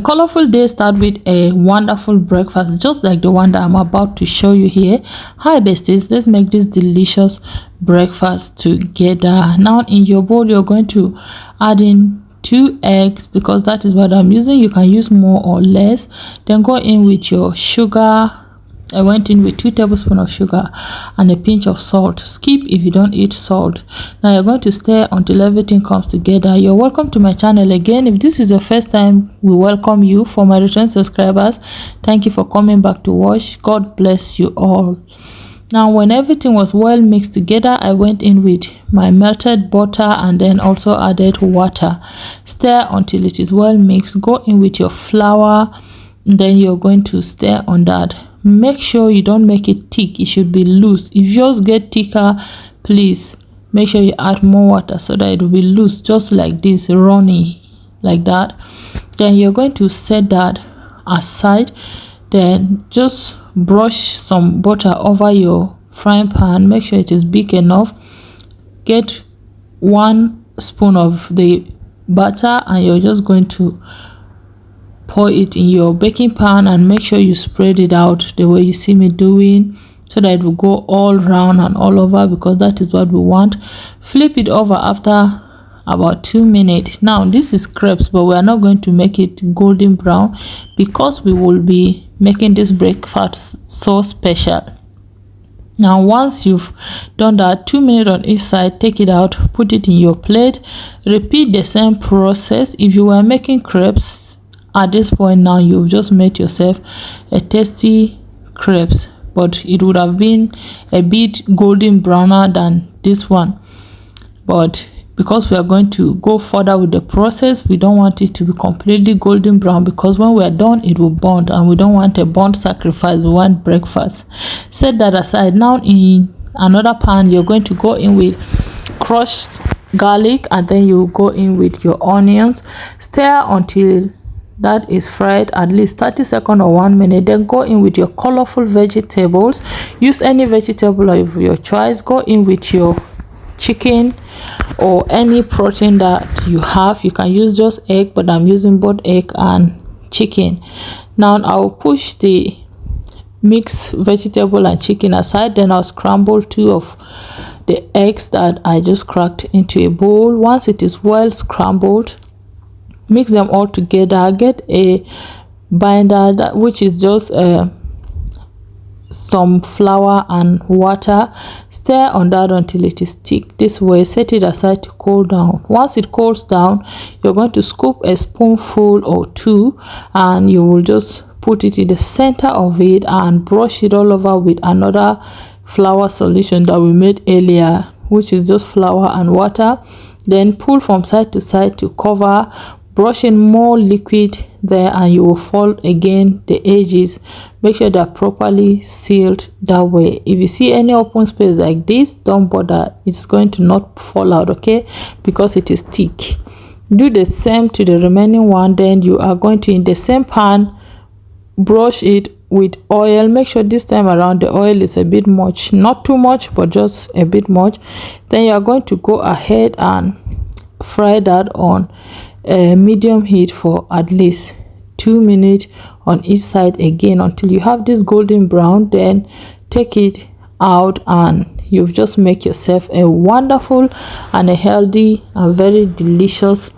colorful day start with a wonderful breakfast just like the one that I'm about to show you here. Hi besties, let's make this delicious breakfast together. Now in your bowl you're going to add in 2 eggs because that is what I'm using. You can use more or less. Then go in with your sugar. I went in with 2 tablespoons of sugar and a pinch of salt. Skip if you don't eat salt. Now you're going to stir until everything comes together. You're welcome to my channel again. If this is your first time, we welcome you. For my return subscribers, thank you for coming back to watch. God bless you all. Now when everything was well mixed together, I went in with my melted butter and then also added water. Stir until it is well mixed. Go in with your flour and then you're going to stir on that. Make sure you don't make it thick. It should be loose. If yours get thicker, please make sure you add more water so that it will be loose, just like this, runny like that. Then you're going to set that aside. Then just brush some butter over your frying pan. Make sure it is big enough. Get 1 spoon of the butter and you're just going to pour it in your baking pan and make sure you spread it out the way you see me doing so that it will go all round and all over, because that is what we want. Flip it over after about 2 minutes. Now this is crepes, but we are not going to make it golden brown because we will be making this breakfast so special. Now once you've done that, 2 minutes on each side, take it out, put it in your plate. Repeat the same process. If you were making crepes, at this point now you've just made yourself a tasty crepes, but it would have been a bit golden browner than this one. But because we are going to go further with the process, we don't want it to be completely golden brown, because when we are done it will burn and we don't want a burnt sacrifice. We want breakfast. Set that aside. Now in another pan you're going to go in with crushed garlic and then you go in with your onions. Stir until that is fried at least 30 seconds or 1 minute. Then go in with your colorful vegetables. Use any vegetable of your choice. Go in with your chicken or any protein that you have. You can use just egg, but I'm using both egg and chicken. Now I'll push the mixed vegetable and chicken aside. Then I'll scramble 2 of the eggs that I just cracked into a bowl. Once it is well scrambled, mix them all together. Get a binder which is just some flour and water. Stir on that until it is thick this way. Set it aside to cool down. Once it cools down, you're going to scoop a spoonful or 2 and you will just put it in the center of it and brush it all over with another flour solution that we made earlier, which is just flour and water. Then pull from side to side to cover, brushing more liquid there, and you will fold again the edges. Make sure they're properly sealed that way. If you see any open space like this, don't bother, it's going to not fall out, okay, because it is thick. Do the same to the remaining one. Then you are going to, in the same pan, brush it with oil. Make sure this time around the oil is a bit much, not too much but just a bit much. Then you are going to go ahead and fry that on medium heat for at least 2 minutes on each side again until you have this golden brown. Then take it out and you've just make yourself a wonderful and a healthy and very delicious,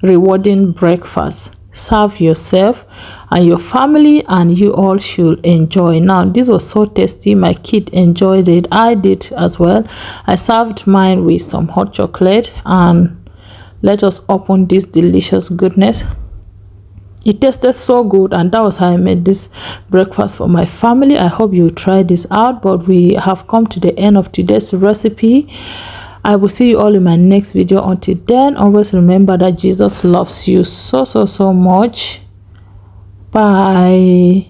rewarding breakfast. Serve yourself and your family and you all should enjoy. Now this was so tasty, my kid enjoyed it, I did as well. I served mine with some hot chocolate and let us open this delicious goodness. It tasted so good, and that was how I made this breakfast for my family. I hope you try this out. But we have come to the end of today's recipe. I will see you all in my next video. Until then, always remember that Jesus loves you so much. Bye.